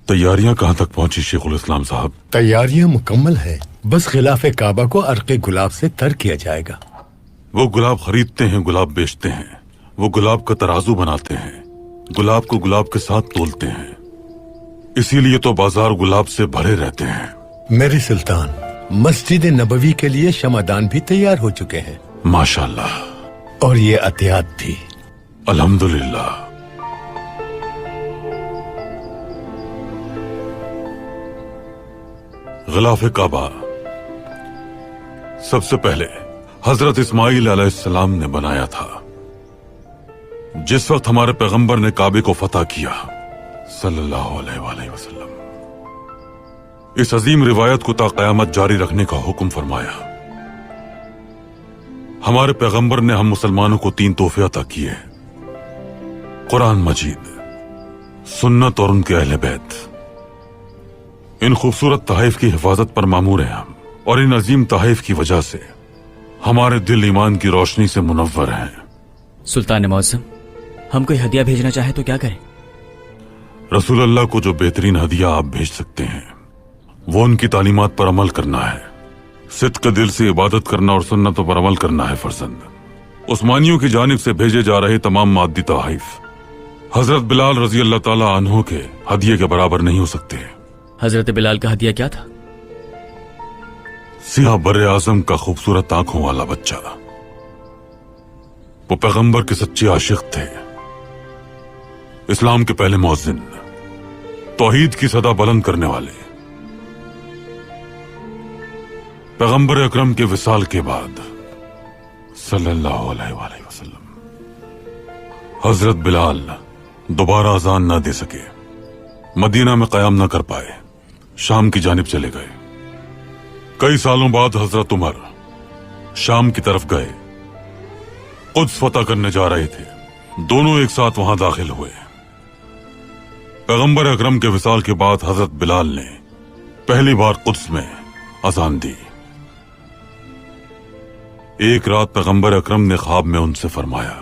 तैयारियां कहां तक पहुंची शेखुल इस्लाम साहब? तैयारियां मुकम्मल है, बस खिलाफ काबा को अर्के गुलाब से तर किया जाएगा। वो गुलाब खरीदते हैं, गुलाब बेचते हैं, वो गुलाब का तराजू बनाते हैं, गुलाब को गुलाब के साथ तोलते हैं, इसीलिए तो बाजार गुलाब से भरे रहते हैं। मेरे सुल्तान, मस्जिद नबवी के लिए शमादान भी तैयार हो चुके हैं। माशाल्लाह। और ये अतियात भी। अल्हम्दुलिल्लाह। गिलाफ काबा सबसे पहले हजरत इस्माइल अलैहिस्सलाम ने बनाया था। जिस वक्त हमारे पैगंबर ने काबे को फतह किया सल्लल्लाहु अलैहि वसल्लम, इस अजीम रिवायत को ता क़यामत जारी रखने का हुक्म फरमाया। हमारे पैगंबर ने हम मुसलमानों को 3 तोहफे अता किए: कुरान मजीद, सुन्नत और उनके अहले बैत। इन खूबसूरत तहफ़ की हिफाजत पर मामूर हैं हम, और इन अजीम तहफ़ की वजह से हमारे दिल ईमान की रोशनी से मुनव्वर हैं। सुल्तान मुअज़्ज़म, हम कोई हदिया भेजना चाहे तो क्या करें? रसूल अल्लाह को जो बेहतरीन हदिया आप भेज सकते हैं वो उनकी तालीमात पर अमल करना है, सिद्क़ के दिल से इबादत करना और सुन्नतों पर अमल करना है। फर्जंद उस्मानियों की जानिब से भेजे जा रहे तमाम मादी तहफ़ हजरत बिलाल रजी अल्लाह ताला अन्हु के हदिये के बराबर नहीं हो सकते। हजरत बिलाल का हदिया क्या था? सिया बर्रे आज़म का खूबसूरत आंखों वाला बच्चा। वो पैगंबर के सच्चे आशिक थे, इस्लाम के पहले मुअज्जिन, तौहीद की सदा बुलंद करने वाले। पैगंबर अकरम के विसाल के बाद सल्लल्लाहु अलैहि वसल्लम हजरत बिलाल दोबारा अजान न दे सके, मदीना में कयाम न कर पाए, शाम की जानिब चले गए। कई सालों बाद हजरत उमर शाम की तरफ गए, कुद्स फतह करने जा रहे थे। दोनों एक साथ वहां दाखिल हुए। पैगंबर अकरम के विसाल के बाद हजरत बिलाल ने पहली बार कुद्स में अजान दी। एक रात पैगंबर अकरम ने ख्वाब में उनसे फरमाया,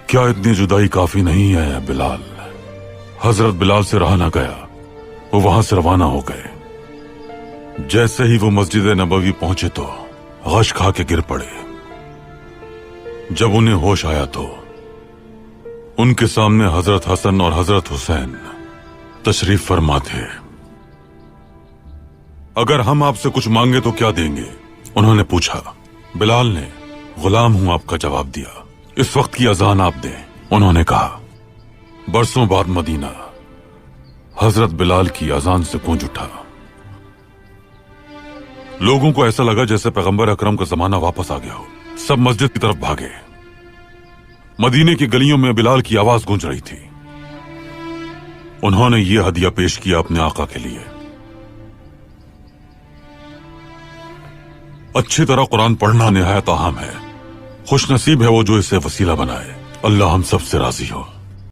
क्या इतनी जुदाई काफी नहीं है बिलाल? हजरत बिलाल से रहा ना गया, वो वहां से रवाना हो गए। जैसे ही वो मस्जिद नबवी पहुंचे तो गश खा के गिर पड़े। जब उन्हें होश आया तो उनके सामने हजरत हसन और हजरत हुसैन तशरीफ फरमा थे। अगर हम आपसे कुछ मांगे तो क्या देंगे? उन्होंने पूछा। बिलाल ने गुलाम हूं आपका जवाब दिया। इस वक्त की अजान आप दें, उन्होंने कहा। बरसों बाद मदीना हजरत बिलाल की अजान से गूंज उठा। लोगों को ऐसा लगा जैसे पैगंबर अकरम का जमाना वापस आ गया हो। सब मस्जिद की तरफ भागे। मदीने की गलियों में बिलाल की आवाज गूंज रही थी। उन्होंने ये हदिया पेश किया अपने आका के लिए। अच्छी तरह कुरान पढ़ना निहायत अहम है। खुश नसीब है वो जो इसे वसीला बनाए। अल्लाह हम सब से राजी हो।